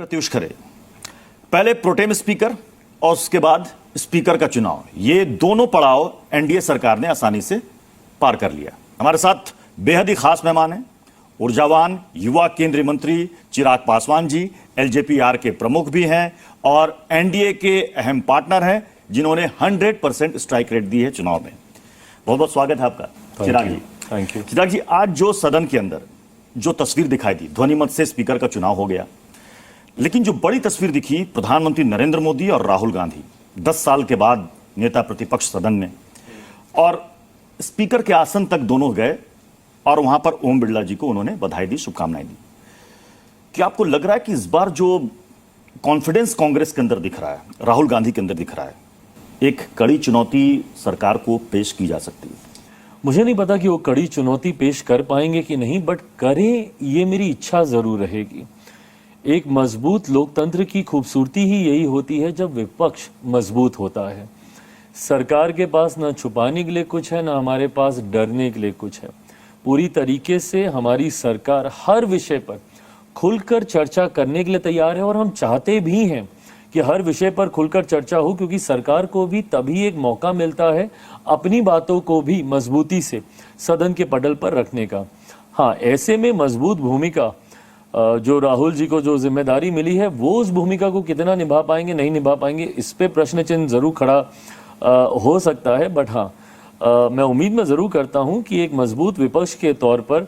प्रत्युष खरे, पहले pro tem speaker और उसके बाद स्पीकर का चुनाव, ये दोनों पड़ाव एनडीए सरकार ने आसानी से पार कर लिया। हमारे साथ बेहद ही खास मेहमान हैं, ऊर्जावान युवा केंद्रीय मंत्री चिराग पासवान जी, एलजेपी-आर के प्रमुख भी हैं और एनडीए के अहम पार्टनर हैं जिन्होंने 100% स्ट्राइक रेट दी है चुनाव में। बहुत बहुत स्वागत है आपका चिराग जी। Thank you. चिराग जी, आज जो सदन के अंदर जो तस्वीर दिखाई दी, ध्वनिमत से स्पीकर का चुनाव हो गया, लेकिन जो बड़ी तस्वीर दिखी प्रधानमंत्री नरेंद्र मोदी और राहुल गांधी 10 साल के बाद नेता प्रतिपक्ष सदन में, और स्पीकर के आसन तक दोनों गए और वहां पर ओम बिरला जी को उन्होंने बधाई दी, शुभकामनाएं दी। क्या आपको लग रहा है कि इस बार जो कॉन्फिडेंस कांग्रेस के अंदर दिख रहा है, राहुल गांधी के अंदर दिख रहा है, एक कड़ी चुनौती सरकार को पेश की जा सकती है? मुझे नहीं पता कि वो कड़ी चुनौती पेश कर पाएंगे कि नहीं, बट करें ये मेरी इच्छा जरूर रहेगी। एक मजबूत लोकतंत्र की खूबसूरती ही यही होती है जब विपक्ष मजबूत होता है। सरकार के पास ना छुपाने के लिए कुछ है, ना हमारे पास डरने के लिए कुछ है। पूरी तरीके से हमारी सरकार हर विषय पर खुलकर चर्चा करने के लिए तैयार है और हम चाहते भी हैं कि हर विषय पर खुलकर चर्चा हो, क्योंकि सरकार को भी तभी एक मौका मिलता है अपनी बातों को भी मजबूती से सदन के पटल पर रखने का। हाँ, ऐसे में मजबूत भूमिका जो राहुल जी को जो जिम्मेदारी मिली है, वो उस भूमिका को कितना निभा पाएंगे, नहीं निभा पाएंगे, इस पे प्रश्न चिन्ह जरूर खड़ा हो सकता है। बट हाँ, मैं उम्मीद में जरूर करता हूं कि एक मजबूत विपक्ष के तौर पर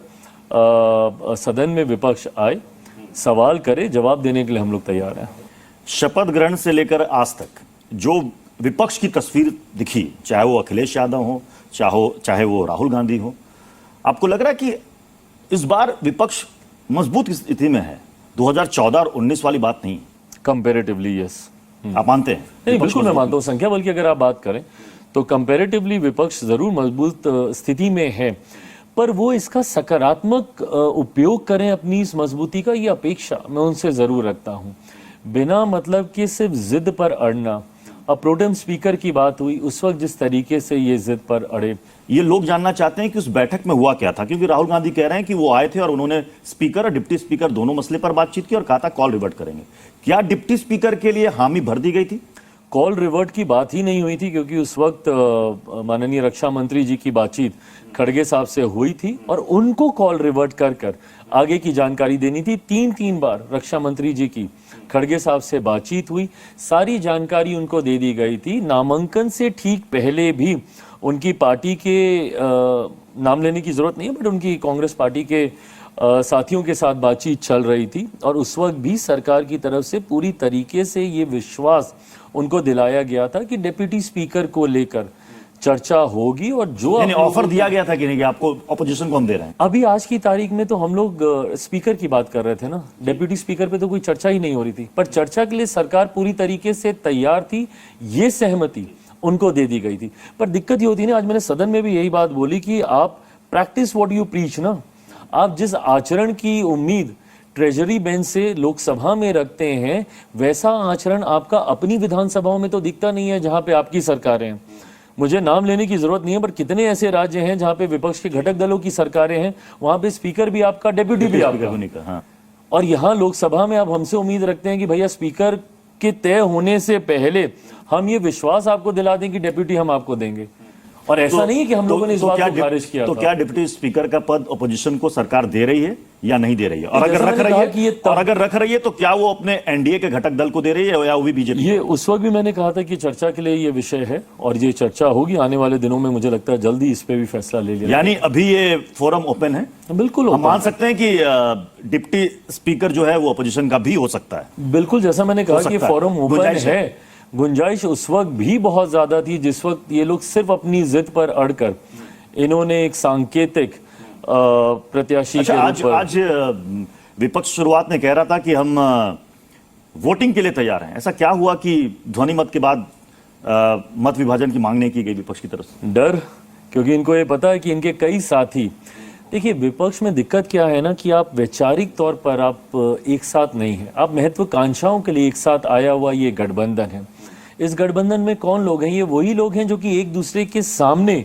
सदन में विपक्ष आए, सवाल करे, जवाब देने के लिए हम लोग तैयार हैं। शपथ ग्रहण से लेकर आज तक जो विपक्ष की तस्वीर दिखी, चाहे वो अखिलेश यादव हो, चाहे वो राहुल गांधी हो, आपको लग रहा है कि इस बार विपक्ष मजबूत स्थिति में है? 2014 और 19 वाली बात नहीं, कंपेरेटिवली यस। आप मानते हैं? नहीं, बिल्कुल मैं मानता हूँ। संख्या बल की अगर आप बात करें तो कंपेरेटिवली विपक्ष जरूर मजबूत स्थिति में है, पर वो इसका सकारात्मक उपयोग करें अपनी इस मजबूती का, ये अपेक्षा मैं उनसे जरूर रखता हूँ। बिना मतलब कि सिर्फ जिद पर अड़ना, अब प्रोटेम स्पीकर की बात हुई, उस वक्त जिस तरीके से ये जिद पर अड़े, ये लोग जानना चाहते हैं कि उस बैठक में हुआ क्या था, क्योंकि राहुल गांधी कह रहे हैं कि वो आए थे और उन्होंने स्पीकर और डिप्टी स्पीकर दोनों मसले पर बातचीत की और कहा था कॉल रिवर्ट करेंगे। क्या डिप्टी स्पीकर के लिए हामी भर दी गई थी? कॉल रिवर्ट की बात ही नहीं हुई थी, क्योंकि उस वक्त माननीय रक्षा मंत्री जी की बातचीत खड़गे साहब से हुई थी और उनको कॉल रिवर्ट कर आगे की जानकारी देनी थी। तीन बार रक्षा मंत्री जी की खड़गे साहब से बातचीत हुई, सारी जानकारी उनको दे दी गई थी। नामांकन से ठीक पहले भी उनकी पार्टी के नाम लेने की जरूरत नहीं है, बट उनकी कांग्रेस पार्टी के साथियों के साथ बातचीत चल रही थी और उस वक्त भी सरकार की तरफ से पूरी तरीके से ये विश्वास उनको दिलाया गया था कि डिप्टी स्पीकर को लेकर चर्चा होगी। और जो ऑफर दिया गया था कि नहीं कि आपको ऑपोजिशन को हम दे रहे हैं? अभी आज की तारीख में तो हम लोग स्पीकर की बात कर रहे थे ना, डिप्टी स्पीकर पे तो कोई चर्चा ही नहीं हो रही थी, पर चर्चा के लिए सरकार पूरी तरीके से तैयार थी, ये सहमति उनको दे दी गई थी। पर दिक्कत ये होती है ना, आज मैंने सदन में भी यही बात बोली कि आप प्रैक्टिस व्हाट यू प्रीच ना, आप जिस आचरण की उम्मीद ट्रेजरी बेंच से लोकसभा में रखते हैं, वैसा आचरण आपका अपनी विधानसभाओं में तो दिखता नहीं है जहां पे आपकी सरकारें हैं। मुझे नाम लेने की जरूरत नहीं है, पर कितने ऐसे राज्य हैं जहां पे विपक्ष के घटक दलों की सरकारें हैं, वहां पे स्पीकर भी आपका, डिप्टी भी आपका। हाँ। और यहाँ लोकसभा में आप हमसे उम्मीद रखते हैं कि भैया स्पीकर के तय होने से पहले हम ये विश्वास आपको दिला दें कि डिप्टी हम आपको देंगे। और ऐसा नहीं है कि हम लोगों ने इस बात को खारिज किया। तो क्या डिप्टी स्पीकर का पद अपोजिशन को सरकार दे रही है या नहीं दे रही है? और अगर रख रही है तो क्या वो अपने एनडीए के घटक दल को दे रही है या वो भी बीजेपी? ये उस वक्त भी मैंने कहा था कि चर्चा के लिए ये विषय है और ये चर्चा होगी आने वाले दिनों में। मुझे लगता है जल्दी इस पे भी फैसला ले लिया। यानी अभी ये फोरम ओपन है? बिल्कुल हम मान सकते हैं कि डिप्टी स्पीकर जो है वो अपोजिशन का भी हो सकता है? बिल्कुल, जैसा मैंने कहा कि फोरम ओपन है। गुंजाइश उस वक्त भी बहुत ज्यादा थी जिस वक्त ये लोग सिर्फ अपनी जिद पर अड़कर इन्होंने एक सांकेतिक प्रत्याशी के रूप पर। आज विपक्ष शुरुआत में कह रहा था कि हम वोटिंग के लिए तैयार हैं। ऐसा क्या हुआ कि ध्वनि मत के बाद मत विभाजन की मांग नहीं की गई विपक्ष की तरफ से? डर, क्योंकि इनको ये पता है कि इनके कई साथी, देखिए विपक्ष में दिक्कत क्या है ना कि आप वैचारिक तौर पर आप एक साथ नहीं है, आप महत्वाकांक्षाओं के लिए एक साथ आया हुआ ये गठबंधन है। इस गठबंधन में कौन लोग हैं? ये वही लोग हैं जो कि एक दूसरे के सामने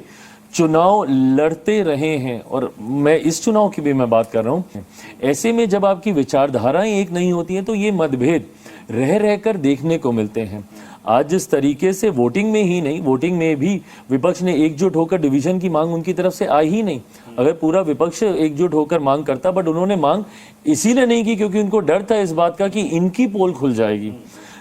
चुनाव लड़ते रहे हैं, और मैं इस चुनाव की भी मैं बात कर रहा हूं। ऐसे में जब आपकी विचारधाराएं एक नहीं होती हैं तो ये मतभेद रह रहकर देखने को मिलते हैं। आज जिस तरीके से वोटिंग में ही नहीं, वोटिंग में भी विपक्ष ने एकजुट होकर डिवीजन की मांग उनकी तरफ से आई ही नहीं। अगर पूरा विपक्ष एकजुट होकर मांग करता, बट उन्होंने मांग इसीलिए नहीं की क्योंकि उनको डर था इस बात का कि इनकी पोल खुल जाएगी।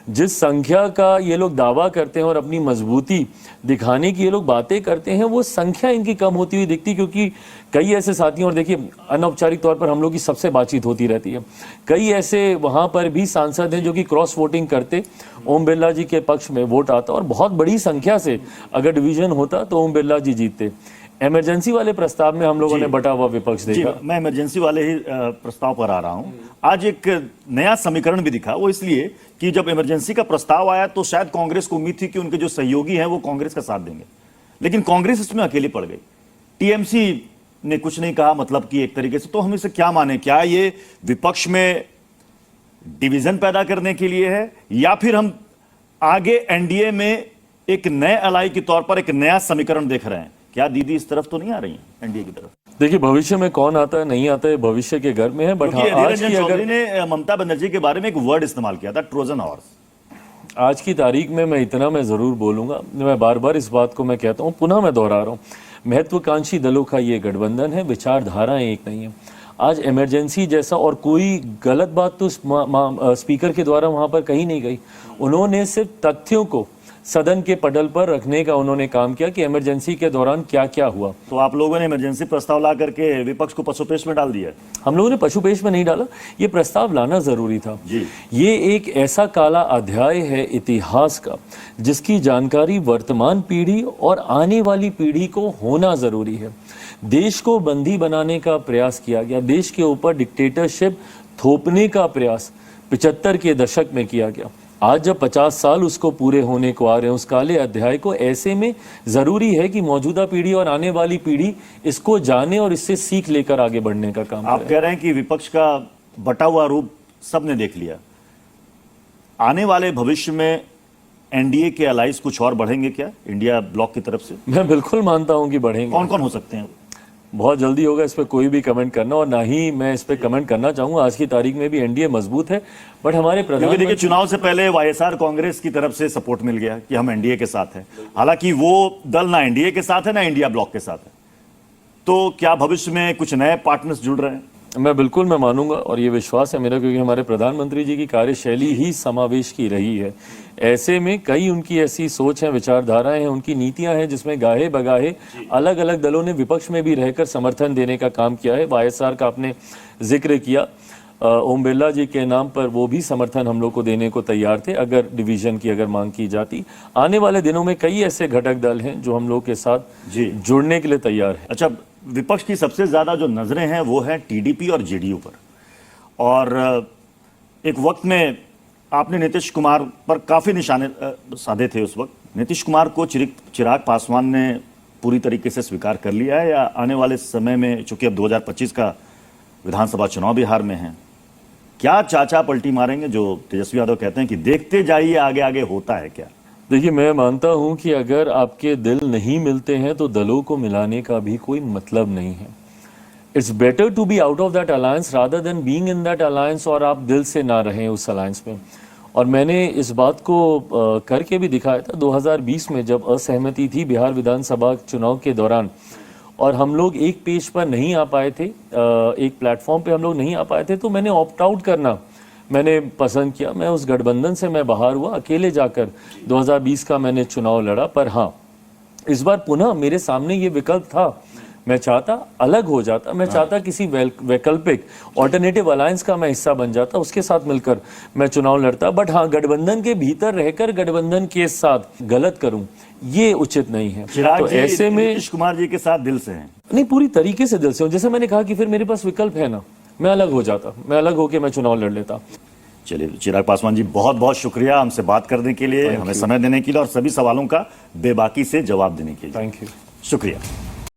जिस संख्या का ये लोग दावा करते हैं और अपनी मजबूती दिखाने की ये लोग बातें करते हैं, वो संख्या इनकी कम होती हुई दिखती, क्योंकि कई ऐसे साथियों, और देखिए अनौपचारिक तौर पर हम लोग की सबसे बातचीत होती रहती है, कई ऐसे वहां पर भी सांसद हैं जो कि क्रॉस वोटिंग करते, ओम बिरला जी के पक्ष में वोट आता और बहुत बड़ी संख्या से अगर डिवीजन होता तो ओम बिरला जी जीतते। इमरजेंसी वाले प्रस्ताव में हम लोगों ने बटा हुआ विपक्ष देखा। मैं इमरजेंसी वाले ही प्रस्ताव पर आ रहा हूं। आज एक नया समीकरण भी दिखा, वो इसलिए कि जब इमरजेंसी का प्रस्ताव आया तो शायद कांग्रेस को उम्मीद थी कि उनके जो सहयोगी हैं वो कांग्रेस का साथ देंगे, लेकिन कांग्रेस इसमें अकेली पड़ गई। टीएमसी ने कुछ नहीं कहा, मतलब कि एक तरीके से तो हम इसे क्या माने, क्या ये विपक्ष में डिवीजन पैदा करने के लिए है, या फिर हम आगे एनडीए में एक नए अलाई के तौर पर एक नया समीकरण देख रहे हैं? क्या दीदी इस तरफ तो नहीं आ रही है एनडीए की तरफ? देखिए, भविष्य में कौन आता है नहीं आता है भविष्य के घर में है, बट हाँ, आज की अगर ने ममता बनर्जी के बारे में एक वर्ड इस्तेमाल किया था, ट्रोजन हॉर्स। आज की तारीख में मैं जरूर बोलूंगा, मैं बार बार इस बात को मैं कहता हूं, पुनः मैं दोहरा रहा हूं, महत्वाकांक्षी दलों का ये गठबंधन है, विचारधाराएं एक नहीं है। आज इमरजेंसी जैसा और कोई गलत बात तो स्पीकर के द्वारा वहां पर कहीं नहीं गई। उन्होंने सिर्फ तथ्यों को सदन के पटल पर रखने का उन्होंने काम किया कि इमरजेंसी के दौरान क्या क्या हुआ। तो आप लोगों ने इमरजेंसी प्रस्ताव ला करके विपक्ष को पशुपेश में डाल दिया? हम लोगों ने पशुपेश में नहीं डाला, ये प्रस्ताव लाना जरूरी था जी। ये एक ऐसा काला अध्याय है इतिहास का जिसकी जानकारी वर्तमान पीढ़ी और आने वाली पीढ़ी को होना जरूरी है। देश को बंदी बनाने का प्रयास किया गया, देश के ऊपर डिक्टेटरशिप थोपने का प्रयास 75 के दशक में किया गया। आज जब 50 साल उसको पूरे होने को आ रहे हैं, उस काले अध्याय को, ऐसे में जरूरी है कि मौजूदा पीढ़ी और आने वाली पीढ़ी इसको जाने और इससे सीख लेकर आगे बढ़ने का काम आप कह रहे हैं कि विपक्ष का बटा हुआ रूप सबने देख लिया। आने वाले भविष्य में एनडीए के अलाइंस कुछ और बढ़ेंगे क्या इंडिया ब्लॉक की तरफ से? मैं बिल्कुल मानता हूं कि बढ़ेंगे। कौन कौन हो सकते हैं? बहुत जल्दी होगा इस पे कोई भी कमेंट करना, और ना ही मैं इस पे कमेंट करना चाहूंगा। आज की तारीख में भी एनडीए मजबूत है, बट हमारे प्रधानमंत्री, देखिए चुनाव से पहले वाईएसआर कांग्रेस की तरफ से सपोर्ट मिल गया कि हम एनडीए के साथ हैं, हालांकि वो दल ना एनडीए के साथ है ना इंडिया ब्लॉक के साथ है। तो क्या भविष्य में कुछ नए पार्टनर्स जुड़ रहे हैं? मैं मानूंगा, और ये विश्वास है मेरा, क्योंकि हमारे प्रधानमंत्री जी की कार्यशैली ही समावेश की रही है। ऐसे में कई उनकी ऐसी सोच है, विचारधाराएं हैं, उनकी नीतियां हैं जिसमें गाहे बगाहे अलग अलग दलों ने विपक्ष में भी रहकर समर्थन देने का काम किया है। वाईएसआर का आपने जिक्र किया, ओम बिरला जी के नाम पर वो भी समर्थन हम लोग को देने को तैयार थे अगर डिवीजन की अगर मांग की जाती। आने वाले दिनों में कई ऐसे घटक दल हैं जो हम लोग के साथ जुड़ने के लिए तैयार है। अच्छा, विपक्ष की सबसे ज्यादा जो नजरें हैं वो है टीडीपी और जेडीयू पर, और एक वक्त में आपने नीतीश कुमार पर काफी निशाने साधे थे। उस वक्त नीतीश कुमार को चिराग पासवान ने पूरी तरीके से स्वीकार कर लिया है, या आने वाले समय में, चूंकि अब 2025 का विधानसभा चुनाव बिहार में है, क्या चाचा पलटी मारेंगे? जो तेजस्वी यादव कहते हैं कि देखते जाइए आगे आगे होता है क्या? देखिए, मैं मानता हूं कि अगर आपके दिल नहीं मिलते हैं तो दलों को मिलाने का भी कोई मतलब नहीं है। It's better to be out of that alliance rather than being in that alliance, और आप दिल से ना रहें उस अलायंस में। और मैंने इस बात को करके भी दिखाया था 2020 में, जब असहमति थी बिहार विधानसभा चुनाव के दौरान और हम लोग एक पेज पर नहीं आ पाए थे, एक प्लेटफॉर्म पे हम लोग नहीं आ पाए थे, तो मैंने ऑप्ट आउट करना मैंने पसंद किया। मैं उस गठबंधन से मैं बाहर हुआ, अकेले जाकर 2020 का मैंने चुनाव लड़ा। पर हाँ, इस बार पुनः मेरे सामने ये विकल्प था। मैं चाहता अलग हो जाता, मैं चाहता किसी वैकल्पिक ऑल्टरनेटिव अलायंस का मैं हिस्सा बन जाता, उसके साथ मिलकर मैं चुनाव लड़ता। बट हाँ, गठबंधन के भीतर रहकर गठबंधन के साथ गलत करूं, ये उचित नहीं है। तो ऐसे में नीतीश कुमार जी के साथ दिल से हैं? नहीं, पूरी तरीके से दिल से हूं। जैसे मैंने कहा कि फिर मेरे पास विकल्प है ना, मैं अलग हो जाता, मैं अलग होकर मैं चुनाव लड़ लेता। चलिए चिराग पासवान जी, बहुत बहुत शुक्रिया हमसे बात करने के लिए, हमें समय देने के लिए और सभी सवालों का बेबाकी से जवाब देने के लिए। थैंक यू, शुक्रिया।